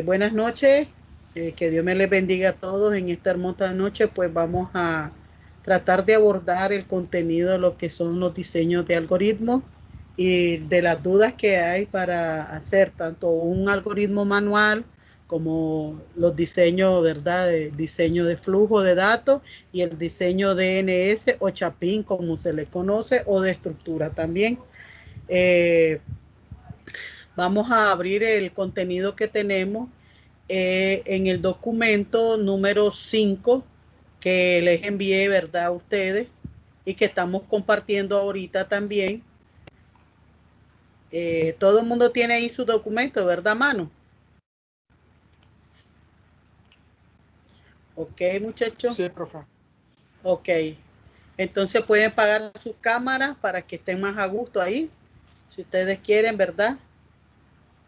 Buenas noches, que Dios me les bendiga a todos en esta hermosa noche. Pues vamos a tratar de abordar el contenido de lo que son los diseños de algoritmos y de las dudas que hay para hacer tanto un algoritmo manual como los diseños, ¿verdad? De diseño de flujo de datos y el diseño de DNS o chapín, como se le conoce, o de estructura también. Eh, Vamos a abrir el contenido que tenemos en el documento número 5 que les envié, ¿verdad? A ustedes y que estamos compartiendo ahorita también. Todo el mundo tiene ahí su documento, ¿verdad, mano? Ok, muchachos. Sí, profe. Ok. Entonces pueden apagar sus cámaras para que estén más a gusto ahí, si ustedes quieren, ¿verdad?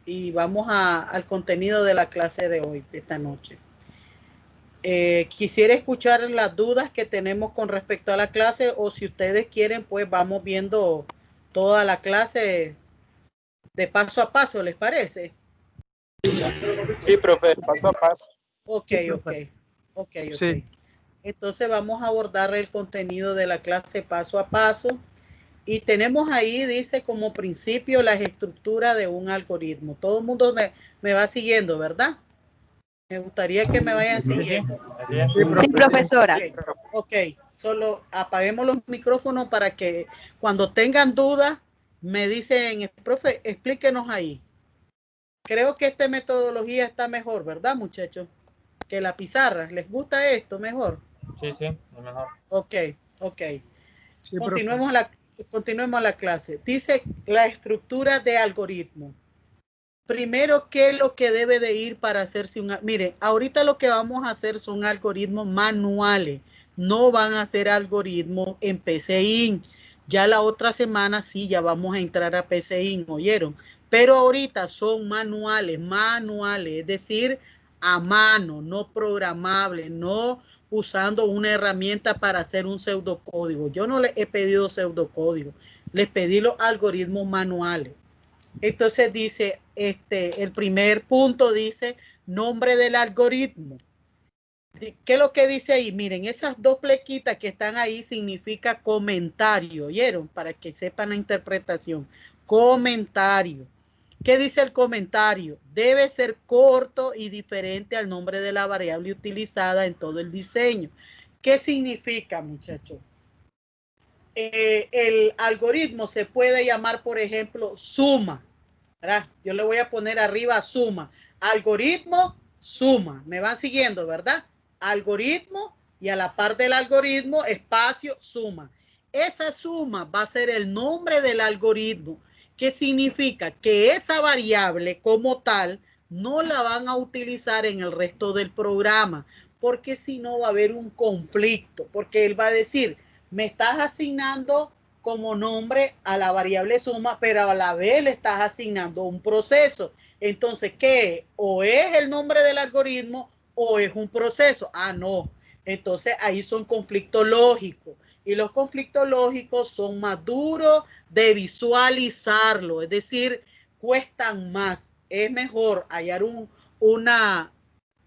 Y vamos al contenido de la clase de hoy, de esta noche. Quisiera escuchar las dudas que tenemos con respecto a la clase, o si ustedes quieren, pues vamos viendo toda la clase de paso a paso, ¿les parece? Sí, profe, paso a paso. Ok, Sí, ok, profe. ok. Sí. Entonces vamos a abordar el contenido de la clase paso a paso. Y tenemos ahí, dice, como principio la estructura de un algoritmo. Todo el mundo me va siguiendo, ¿verdad? Me gustaría que me vayan siguiendo. Sí, profesora. Ok, solo apaguemos los micrófonos para que cuando tengan dudas me dicen, profe, explíquenos ahí. Creo que esta metodología está mejor, ¿verdad, muchachos? Que la pizarra. ¿Les gusta esto mejor? Sí, mejor. Ok, ok. Sí, profe. Continuemos la clase. Dice la estructura de algoritmo. Primero, ¿qué es lo que debe de ir para hacerse un... Miren, ahorita lo que vamos a hacer son algoritmos manuales. No van a ser algoritmos en PCIN. Ya la otra semana sí, ya vamos a entrar a PCIN, ¿oyeron? Pero ahorita son manuales, es decir, a mano, no programables, no usando una herramienta para hacer un pseudocódigo. Yo no les he pedido pseudocódigo, les pedí los algoritmos manuales. Entonces dice, el primer punto dice nombre del algoritmo. ¿Qué es lo que dice ahí? Miren, esas dos plequitas que están ahí significa comentario, ¿oyeron? Para que sepan la interpretación. Comentario. ¿Qué dice el comentario? Debe ser corto y diferente al nombre de la variable utilizada en todo el diseño. ¿Qué significa, muchachos? El algoritmo se puede llamar, por ejemplo, suma. ¿Verdad? Yo le voy a poner arriba suma. Algoritmo, suma. Me van siguiendo, ¿verdad? Algoritmo y a la par del algoritmo, espacio, suma. Esa suma va a ser el nombre del algoritmo, que significa que esa variable como tal no la van a utilizar en el resto del programa, porque si no va a haber un conflicto, porque él va a decir, me estás asignando como nombre a la variable suma, pero a la vez le estás asignando un proceso. Entonces, ¿qué? O es el nombre del algoritmo o es un proceso. Ah, no. Entonces, ahí son conflictos lógicos. Y los conflictos lógicos son más duros de visualizarlo. Es decir, cuestan más. Es mejor hallar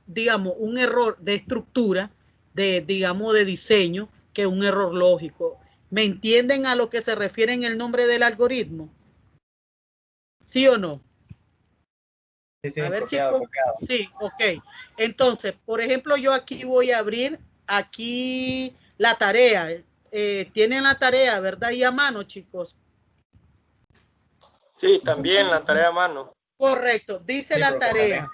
digamos, un error de estructura, digamos, de diseño, que un error lógico. ¿Me entienden a lo que se refiere en el nombre del algoritmo? ¿Sí o no? Sí, A ver, copiado, chicos. copiado. Sí, ok. Entonces, por ejemplo, yo aquí voy a abrir aquí la tarea. Tienen la tarea, ¿verdad? Y a mano, chicos. Sí, también la tarea a mano. Correcto. Dice Sí, la profe, tarea.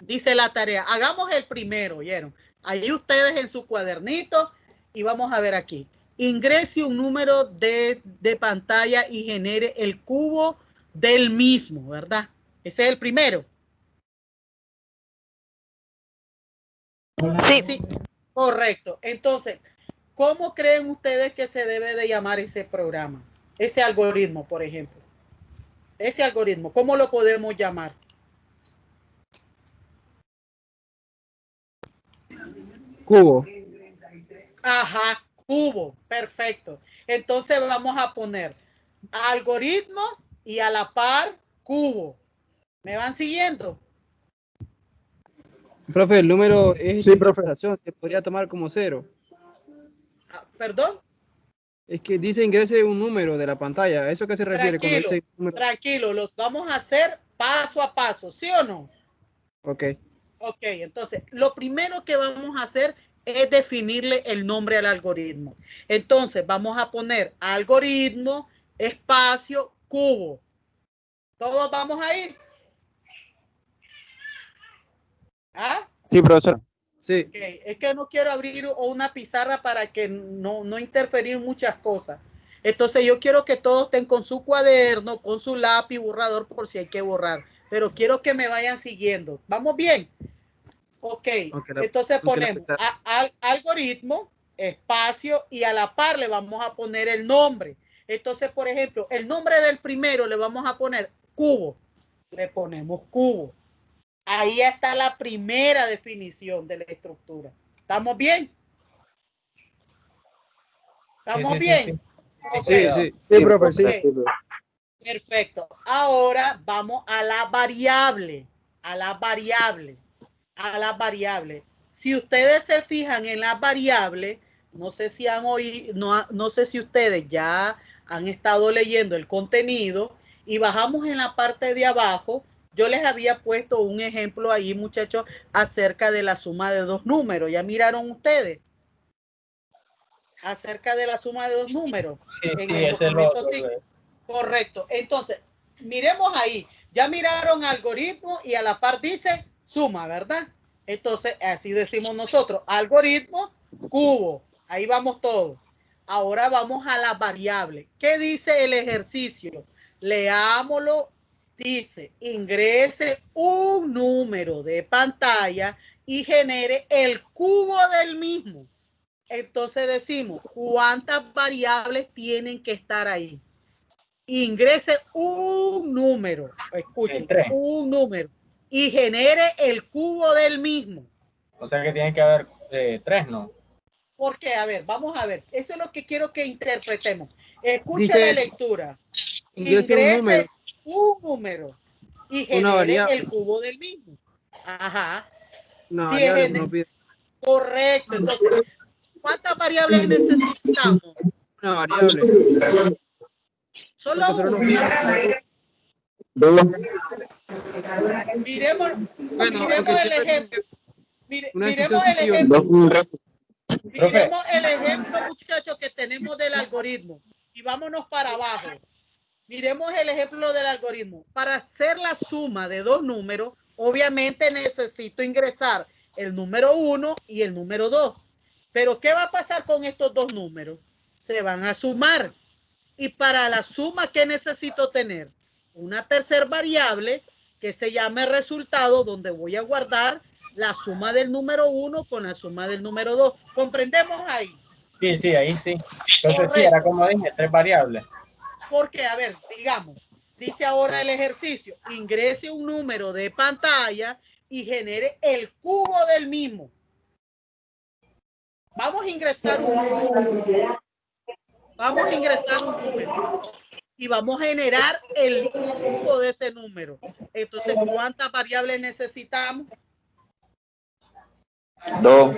Dice la tarea. Hagamos el primero, ¿oyeron? Ahí ustedes en su cuadernito y vamos a ver aquí. Ingrese un número de pantalla y genere el cubo del mismo, ¿verdad? Ese es el primero. Sí. Sí, correcto. Entonces, ¿cómo creen ustedes que se debe de llamar ese programa? Ese algoritmo, por ejemplo. Ese algoritmo, ¿cómo lo podemos llamar? Cubo. Ajá, cubo, perfecto. Entonces vamos a poner algoritmo y a la par cubo. ¿Me van siguiendo? Profe, el número es Sí, profe. se podría tomar como 0. ¿Perdón? Es que dice ingrese un número de la pantalla. ¿A eso qué se refiere cuando Tranquilo, dice número? tranquilo, lo vamos a hacer paso a paso, ¿sí o no? Ok. Ok, entonces, lo primero que vamos a hacer es definirle el nombre al algoritmo. Entonces, vamos a poner algoritmo, espacio, cubo. ¿Todos vamos ahí? ¿Ah? Sí, profesor. Sí. Okay. Es que no quiero abrir una pizarra para que no interferir muchas cosas. Entonces yo quiero que todos estén con su cuaderno, con su lápiz, borrador por si hay que borrar. Pero quiero que me vayan siguiendo. ¿Vamos bien? Ok. Entonces ponemos algoritmo, espacio y a la par le vamos a poner el nombre. Entonces, por ejemplo, el nombre del primero le vamos a poner cubo. Le ponemos cubo. Ahí está la primera definición de la estructura. ¿Estamos bien? ¿Estamos bien? Sí, sí. Sí, profe, sí. Okay. Perfecto. Ahora vamos a la variable. A la variable. A la variable. Si ustedes se fijan en la variable, no sé si han oído, no sé si ustedes ya han estado leyendo el contenido y bajamos en la parte de abajo. Yo les había puesto un ejemplo ahí, muchachos, acerca de la suma de dos números. ¿Ya miraron ustedes? Acerca de la suma de dos números. Sí, en sí, el ese es documento lo 5. Correcto. Entonces, miremos ahí. Ya miraron algoritmo y a la par dice suma, ¿verdad? Entonces, así decimos nosotros. Algoritmo, cubo. Ahí vamos todos. Ahora vamos a la variable. ¿Qué dice el ejercicio? Leámoslo. Dice, ingrese un número de pantalla y genere el cubo del mismo. Entonces decimos, ¿cuántas variables tienen que estar ahí? Ingrese un número, escuchen, un número y genere el cubo del mismo. O sea que tiene que haber 3, ¿no? Porque, a ver, vamos a ver, eso es lo que quiero que interpretemos. Escuche Dice, la lectura. ingrese un número, un número y una genere variable. el cubo del mismo. Ajá. Una Si variable, es no pide. correcto, entonces, ¿cuántas variables necesitamos? Una variable. Solo Solo una. Miremos, bueno, miremos el ejemplo. una decisión Miremos el sencilla. ejemplo. Miremos el ejemplo, muchachos, que tenemos del algoritmo. Y vámonos para abajo. Miremos el ejemplo del algoritmo. Para hacer la suma de dos números, obviamente necesito ingresar el número 1 y el número 2. Pero ¿qué va a pasar con estos dos números? Se van a sumar. Y para la suma, ¿qué necesito tener? Una tercera variable que se llame resultado, donde voy a guardar la suma del número 1 con la suma del número 2. ¿Comprendemos ahí? Sí, sí, ahí sí. Entonces sí, era como dije, 3 variables. Porque, a ver, digamos, dice ahora el ejercicio, ingrese un número de pantalla y genere el cubo del mismo. Vamos a ingresar un número. Vamos a ingresar un número. Y vamos a generar el cubo de ese número. Entonces, ¿cuántas variables necesitamos? 2.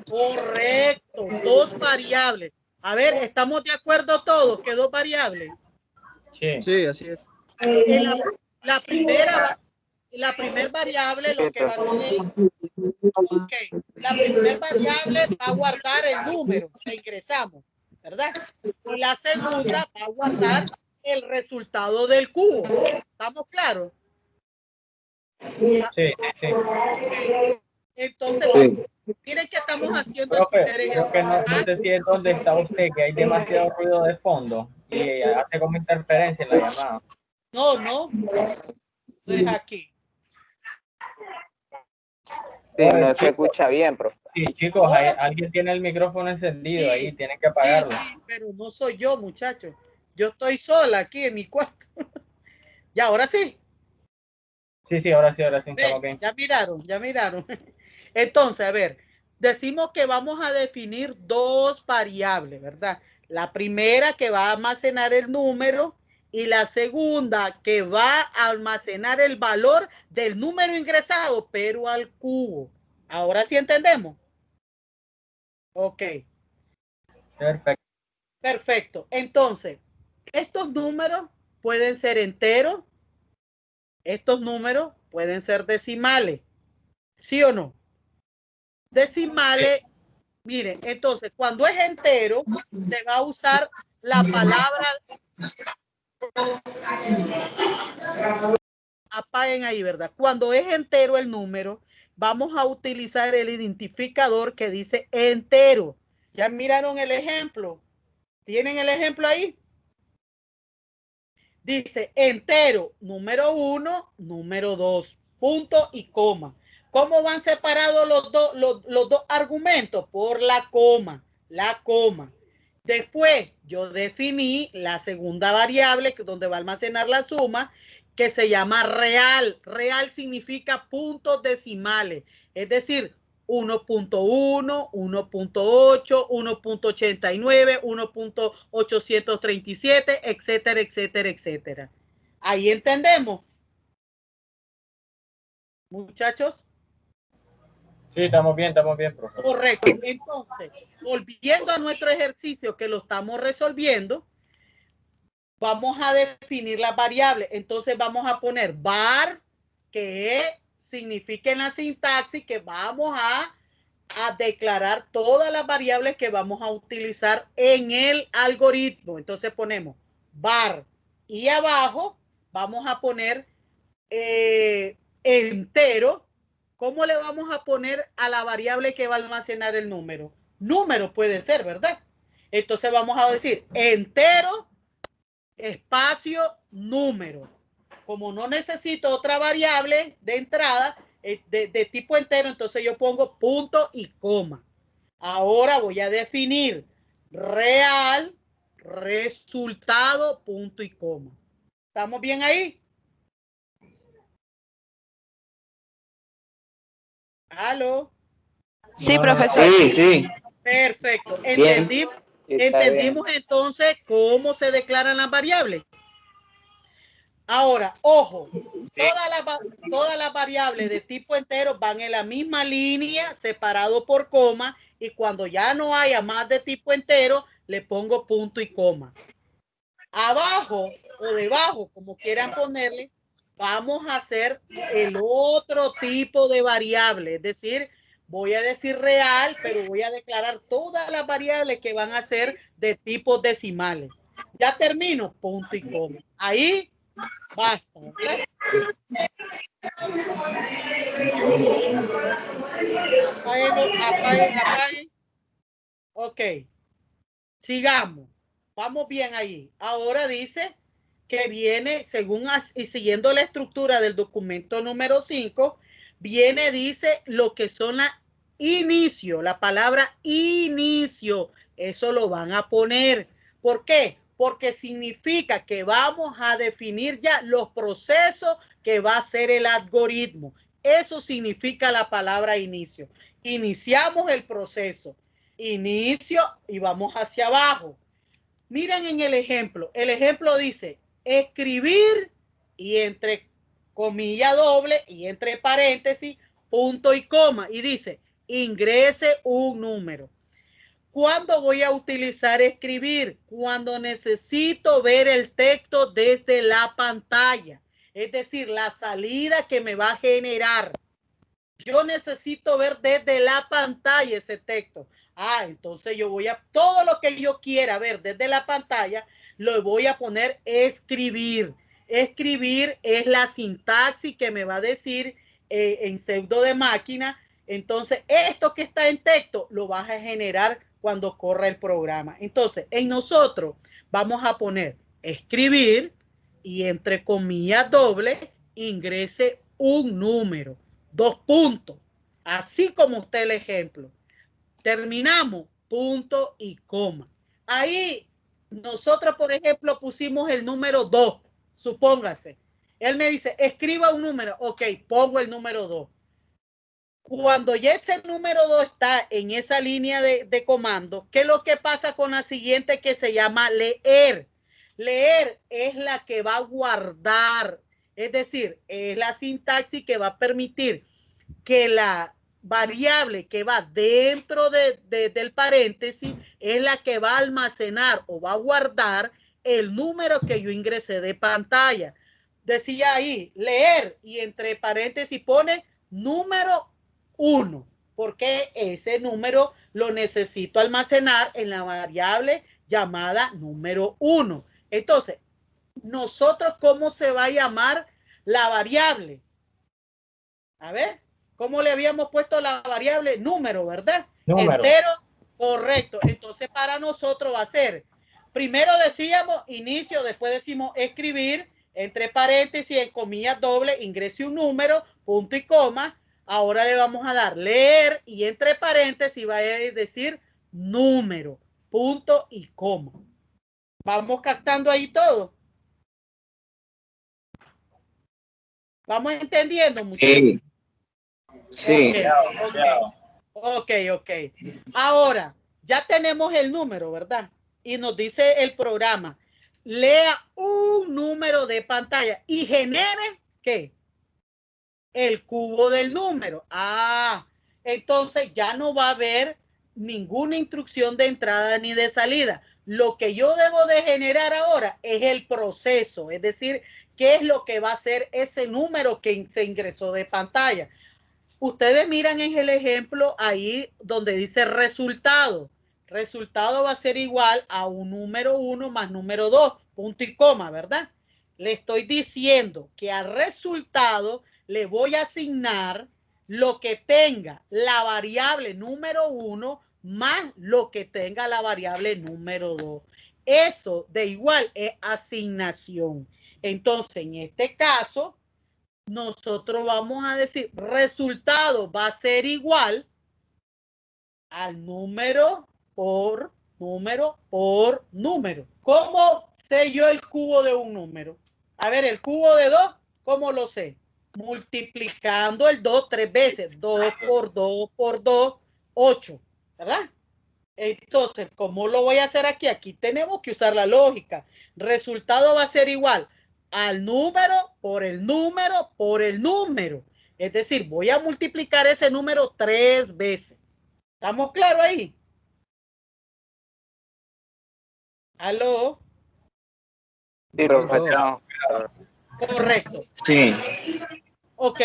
Correcto, 2 variables. A ver, ¿estamos de acuerdo todos que 2 variables? Sí. Sí, así es. En la primera variable lo que va a hacer es, la primera variable va a guardar el número que ingresamos, ¿verdad? Y la segunda va a guardar el resultado del cubo. ¿Estamos claros? Sí, sí. Entonces, miren que estamos haciendo Profe, el primer creo que no sé si es donde está usted, que hay demasiado ruido de fondo y hace como interferencia en la llamada. No es aquí. Sí, no se escucha bien, profe. Sí, chicos, alguien tiene el micrófono encendido Sí, ahí, tienen que apagarlo. Sí, pero no soy yo, muchachos. Yo estoy sola aquí en mi cuarto. Ya, ahora sí. Sí, ahora sí, estamos bien. Ya miraron. Entonces, a ver, decimos que vamos a definir dos variables, ¿verdad? La primera que va a almacenar el número y la segunda que va a almacenar el valor del número ingresado, pero al cubo. ¿Ahora sí entendemos? Ok. Perfecto. Perfecto. Entonces, estos números pueden ser enteros, estos números pueden ser decimales, ¿sí o no? Decimales, miren, entonces, cuando es entero, se va a usar la palabra... Apaguen ahí, ¿verdad? Cuando es entero el número, vamos a utilizar el identificador que dice entero. ¿Ya miraron el ejemplo? ¿Tienen el ejemplo ahí? Dice entero, número 1, número 2, punto y coma. ¿Cómo van separados los dos argumentos? Por la coma, la coma. Después yo definí la segunda variable donde va a almacenar la suma, que se llama real. Real significa puntos decimales, es decir, 1.1, 1.8, 1.89, 1.837, etcétera, etcétera, etcétera. Ahí entendemos, muchachos. Sí, estamos bien, profesor. Correcto. Entonces, volviendo a nuestro ejercicio que lo estamos resolviendo, vamos a definir las variables. Entonces vamos a poner var, que significa en la sintaxis que vamos a declarar todas las variables que vamos a utilizar en el algoritmo. Entonces ponemos var y abajo vamos a poner entero. ¿Cómo le vamos a poner a la variable que va a almacenar el número? Número puede ser, ¿verdad? Entonces vamos a decir entero, espacio, número. Como no necesito otra variable de entrada de tipo entero, entonces yo pongo punto y coma. Ahora voy a definir real, resultado, punto y coma. ¿Estamos bien ahí? ¿Aló? Sí, profesor. Sí, sí. Perfecto. Bien. Entendimos entonces cómo se declaran las variables. Ahora, ojo, todas las variables de tipo entero van en la misma línea, separado por coma, y cuando ya no haya más de tipo entero, le pongo punto y coma. Abajo o debajo, como quieran ponerle, vamos a hacer el otro tipo de variable, es decir, voy a decir real, pero voy a declarar todas las variables que van a ser de tipos decimales. Ya termino, punto y coma. Ahí basta, ¿verdad? Apaguen. Ok, sigamos. Vamos bien ahí. Ahora dice que viene, según y siguiendo la estructura del documento número 5, viene, dice lo que son la inicio, la palabra inicio. Eso lo van a poner. ¿Por qué? Porque significa que vamos a definir ya los procesos que va a hacer el algoritmo. Eso significa la palabra inicio. Iniciamos el proceso. Inicio y vamos hacia abajo. Miren en el ejemplo. El ejemplo dice escribir y entre comilla doble y entre paréntesis, punto y coma. Y dice ingrese un número. ¿Cuándo voy a utilizar escribir? Cuando necesito ver el texto desde la pantalla. Es decir, la salida que me va a generar. Yo necesito ver desde la pantalla ese texto. Entonces yo voy a, todo lo que yo quiera ver desde la pantalla, lo voy a poner escribir. Escribir es la sintaxis que me va a decir en pseudo de máquina. Entonces, esto que está en texto lo vas a generar cuando corra el programa. Entonces, en nosotros vamos a poner escribir y entre comillas doble ingrese un número. 2 puntos. Así como usted el ejemplo. Terminamos, punto y coma. Ahí nosotros, por ejemplo, pusimos el número 2. Supóngase. Él me dice, escriba un número. Ok, pongo el número 2. Cuando ya ese número 2 está en esa línea de comando, ¿qué es lo que pasa con la siguiente que se llama leer? Leer es la que va a guardar, es decir, es la sintaxis que va a permitir que la variable que va dentro del paréntesis es la que va a almacenar o va a guardar el número que yo ingresé de pantalla. Decía ahí, leer, y entre paréntesis pone número 1, porque ese número lo necesito almacenar en la variable llamada número 1. Entonces, nosotros, ¿cómo se va a llamar la variable? A ver, ¿cómo le habíamos puesto la variable? Número, ¿verdad? Número. Entero, correcto. Entonces, para nosotros va a ser, primero decíamos inicio, después decimos escribir, entre paréntesis, en comillas doble, ingrese un número, punto y coma. Ahora le vamos a dar leer y entre paréntesis va a decir número, punto y coma. ¿Vamos captando ahí todo? ¿Vamos entendiendo, muchachos? Sí. Ok. Ahora, ya tenemos el número, ¿verdad? Y nos dice el programa, lea un número de pantalla y genere, ¿qué? El cubo del número. Entonces ya no va a haber ninguna instrucción de entrada ni de salida. Lo que yo debo de generar ahora es el proceso, es decir, qué es lo que va a hacer ese número que se ingresó de pantalla. Ustedes miran en el ejemplo ahí donde dice resultado. Resultado va a ser igual a un número 1 más número 2, punto y coma, ¿verdad? Le estoy diciendo que al resultado le voy a asignar lo que tenga la variable número 1 más lo que tenga la variable número 2. Eso de igual es asignación. Entonces, en este caso, nosotros vamos a decir resultado va a ser igual al número por número por número. ¿Cómo sé yo el cubo de un número? A ver, el cubo de 2, ¿cómo lo sé? Multiplicando el 2 3 veces. 2 por 2 por 2, 8, ¿verdad? Entonces, ¿cómo lo voy a hacer aquí? Aquí tenemos que usar la lógica. Resultado va a ser igual al número por el número por el número. Es decir, voy a multiplicar ese número 3 veces. ¿Estamos claros ahí? ¿Aló? Sí, profesor. Correcto. Sí. Ok.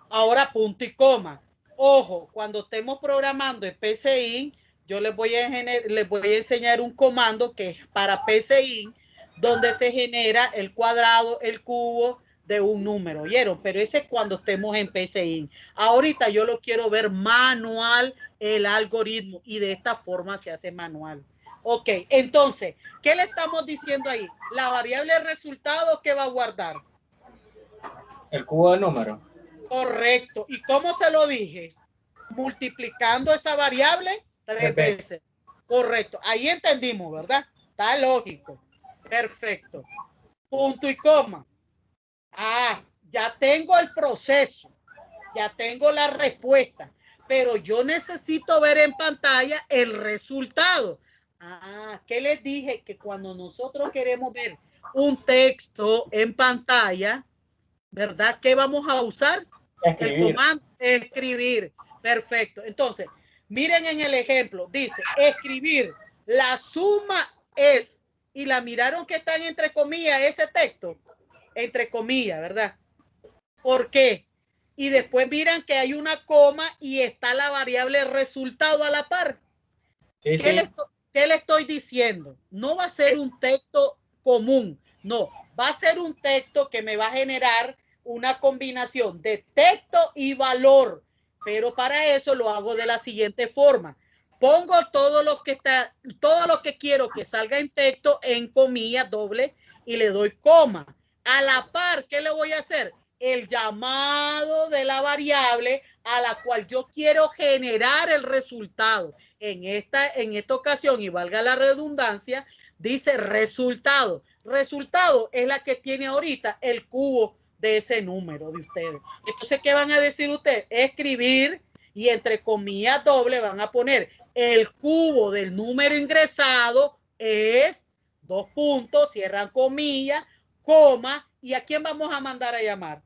Ahora punto y coma. Ojo, cuando estemos programando en PCI, yo les voy a enseñar un comando que es para PCI, donde se genera el cuadrado, el cubo de un número, ¿oyeron? Pero ese es cuando estemos en PCI. Ahorita yo lo quiero ver manual, el algoritmo, y de esta forma se hace manual. Ok, entonces, ¿qué le estamos diciendo ahí? La variable resultado que va a guardar. El cubo de número. Correcto. ¿Y cómo se lo dije? Multiplicando esa variable 3 veces. Correcto. Ahí entendimos, ¿verdad? Está lógico. Perfecto. Punto y coma. Ya tengo el proceso. Ya tengo la respuesta. Pero yo necesito ver en pantalla el resultado. ¿Qué les dije? Que cuando nosotros queremos ver un texto en pantalla, ¿verdad? ¿Qué vamos a usar? Escribir. El comando escribir. Perfecto. Entonces, miren en el ejemplo. Dice, escribir. La suma es. Y la miraron que están entre comillas ese texto. Entre comillas, ¿verdad? ¿Por qué? Y después miran que hay una coma y está la variable resultado a la par. Sí, ¿Qué le estoy diciendo? No va a ser un texto común. No, va a ser un texto que me va a generar una combinación de texto y valor, pero para eso lo hago de la siguiente forma. Pongo todo lo que quiero que salga en texto en comillas doble y le doy coma. A la par, ¿qué le voy a hacer? El llamado de la variable a la cual yo quiero generar el resultado. En esta ocasión, y valga la redundancia, dice resultado. Resultado es la que tiene ahorita el cubo de ese número de ustedes. Entonces, ¿qué van a decir ustedes? Escribir y entre comillas doble van a poner el cubo del número ingresado es dos puntos, cierran comillas, coma, ¿y a quién vamos a mandar a llamar?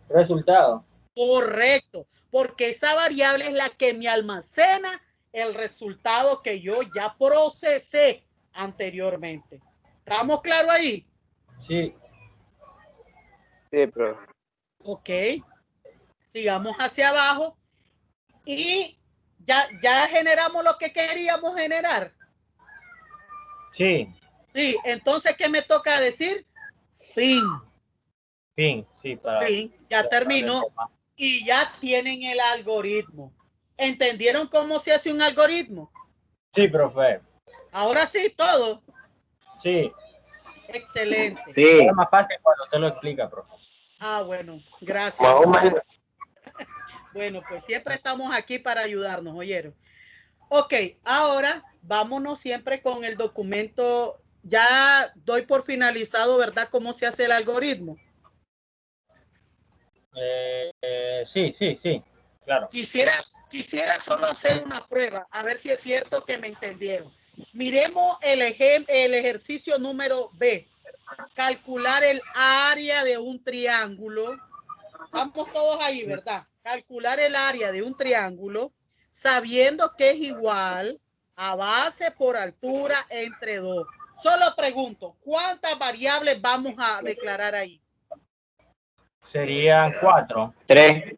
Resultado. Correcto, porque esa variable es la que me almacena el resultado que yo ya procesé anteriormente. ¿Estamos claros ahí? Sí. Sí, profe. Ok. Sigamos hacia abajo y ya generamos lo que queríamos generar. Sí. Sí, entonces, ¿qué me toca decir? Fin. Fin. Sí, para. Fin. Ya terminó. Y ya tienen el algoritmo. ¿Entendieron cómo se hace un algoritmo? Sí, profe. Ahora sí, todo. Sí. Excelente. Sí, Es más fácil cuando usted lo explica, profe. Ah, bueno, gracias. más o menos. Bueno, pues siempre estamos aquí para ayudarnos, ¿oyeron? Ok, ahora vámonos siempre con el documento. Ya doy por finalizado, ¿verdad? Cómo se hace el algoritmo. Sí, claro. Quisiera solo hacer una prueba, a ver si es cierto que me entendieron. Miremos el ejercicio número B. Calcular el área de un triángulo. Estamos todos ahí, ¿verdad? Calcular el área de un triángulo sabiendo que es igual a base por altura entre 2. Solo pregunto, ¿cuántas variables vamos a declarar ahí? Serían 4. 3.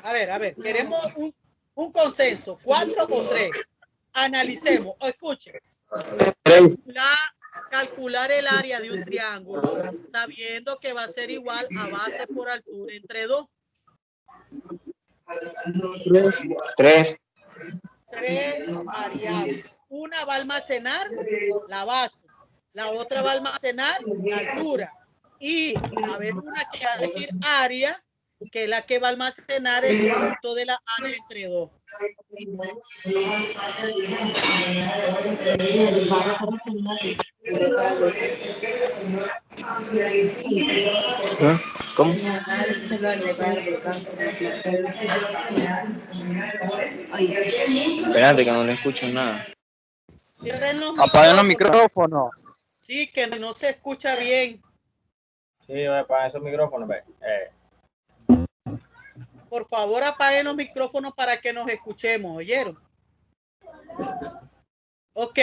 A ver, queremos un consenso, 4 o 3. Analicemos, escuchen. 3. Calcular el área de un triángulo sabiendo que va a ser igual a base por altura entre 2. 3. 3 variables. Una va a almacenar la base, la otra va a almacenar la altura y va a haber una que va a decir área, que es la que va a almacenar el producto de la área entre 2. ¿Cómo? Espérate que no le escucho nada. Cierren los Apaguen los micrófonos. micrófonos. Sí, que no se escucha bien. Sí, voy a apagar esos micrófonos. Por favor, apaguen los micrófonos para que nos escuchemos, ¿oyeron? Ok,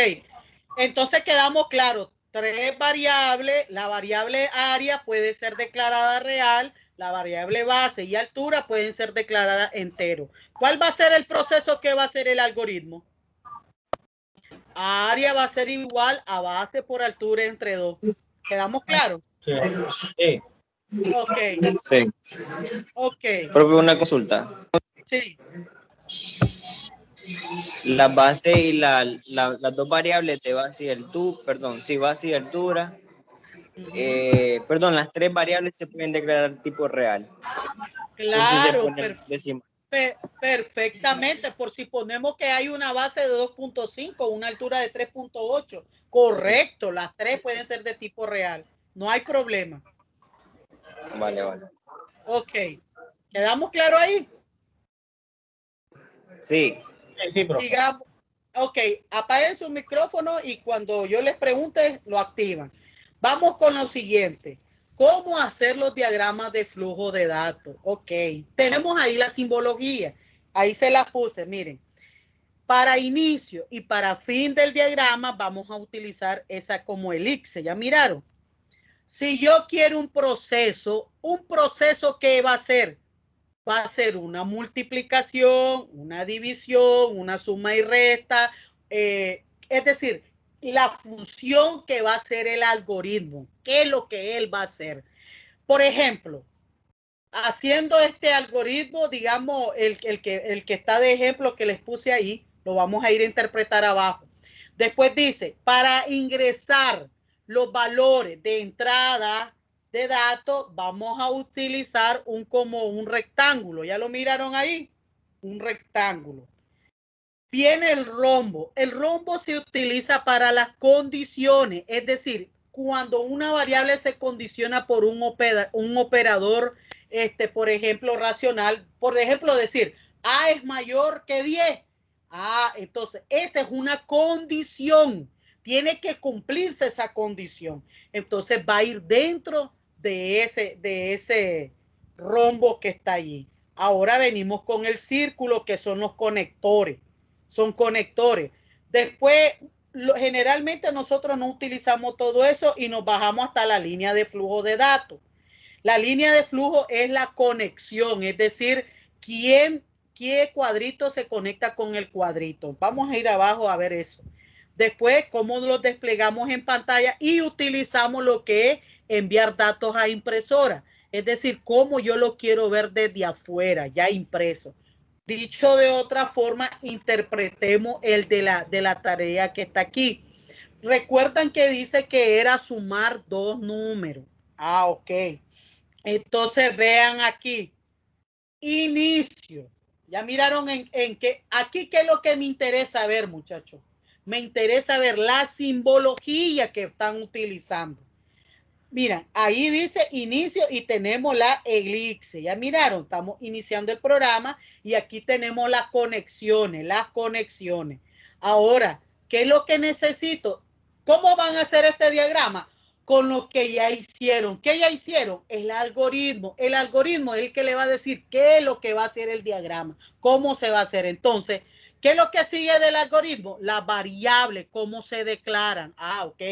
entonces quedamos claros. 3 variables, la variable área puede ser declarada real, la variable base y altura pueden ser declaradas entero. ¿Cuál va a ser el proceso que va a hacer el algoritmo? Área va a ser igual a base por altura entre 2. ¿Quedamos claros? Sí. Ok. Sí. Ok. Profe, una consulta. Sí. La base y las dos variables de base y base y altura. Las 3 variables se pueden declarar tipo real. Claro, decimal. perfectamente. Por si ponemos que hay una base de 2.5, una altura de 3.8. Correcto, las 3 pueden ser de tipo real. No hay problema. Vale. Ok. ¿Quedamos claros ahí? Sí. Sí, profe. Sigamos. Ok, apaguen su micrófono y cuando yo les pregunte, lo activan. Vamos con lo siguiente. ¿Cómo hacer los diagramas de flujo de datos? Ok, tenemos ahí la simbología. Ahí se la puse, miren. Para inicio y para fin del diagrama vamos a utilizar esa como elipse. ¿Ya miraron? Si yo quiero un proceso ¿qué va a ser? Va a ser una multiplicación, una división, una suma y resta. Es decir, la función que va a hacer el algoritmo. ¿Qué es lo que él va a hacer? Por ejemplo, haciendo este algoritmo, digamos, el que está de ejemplo que les puse ahí, lo vamos a ir a interpretar abajo. Después dice, para ingresar los valores de entrada de datos, vamos a utilizar como un rectángulo. ¿Ya lo miraron ahí? Un rectángulo. Viene el rombo. El rombo se utiliza para las condiciones, es decir, cuando una variable se condiciona por un operador, por ejemplo, racional, por ejemplo, decir A es mayor que 10. Entonces, esa es una condición Tiene que cumplirse esa condición. Entonces va a ir dentro de ese rombo que está allí. Ahora venimos con el círculo, que son los conectores. Son conectores. Después, generalmente nosotros no utilizamos todo eso y nos bajamos hasta la línea de flujo de datos. La línea de flujo es la conexión, es decir, qué cuadrito se conecta con el cuadrito. Vamos a ir abajo a ver eso. Después, cómo lo desplegamos en pantalla y utilizamos lo que es enviar datos a impresora. Es decir, cómo yo lo quiero ver desde afuera, ya impreso. Dicho de otra forma, interpretemos el de la tarea que está aquí. Recuerdan que dice que era sumar dos números. Ah, ok. Entonces vean aquí. Inicio. Ya miraron en qué. Aquí, ¿qué es lo que me interesa ver, muchachos? Me interesa ver la simbología que están utilizando. Miren, ahí dice inicio y tenemos la elipse. Ya miraron, estamos iniciando el programa y aquí tenemos las conexiones, Ahora, ¿qué es lo que necesito? ¿Cómo van a hacer este diagrama? Con lo que ya hicieron. ¿Qué ya hicieron? El algoritmo. El algoritmo es el que le va a decir qué es lo que va a hacer el diagrama, cómo se va a hacer. Entonces, ¿qué es lo que sigue del algoritmo? Las variables, cómo se declaran. Ah, ok.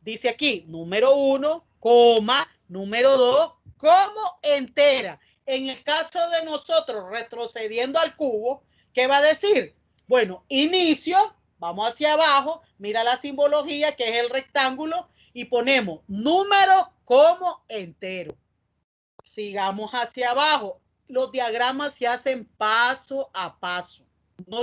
Dice aquí, número 1, coma, número 2, como entera. En el caso de nosotros, retrocediendo al cubo, ¿qué va a decir? Bueno, inicio, vamos hacia abajo, mira la simbología que es el rectángulo y ponemos número como entero. Sigamos hacia abajo. Los diagramas se hacen paso a paso.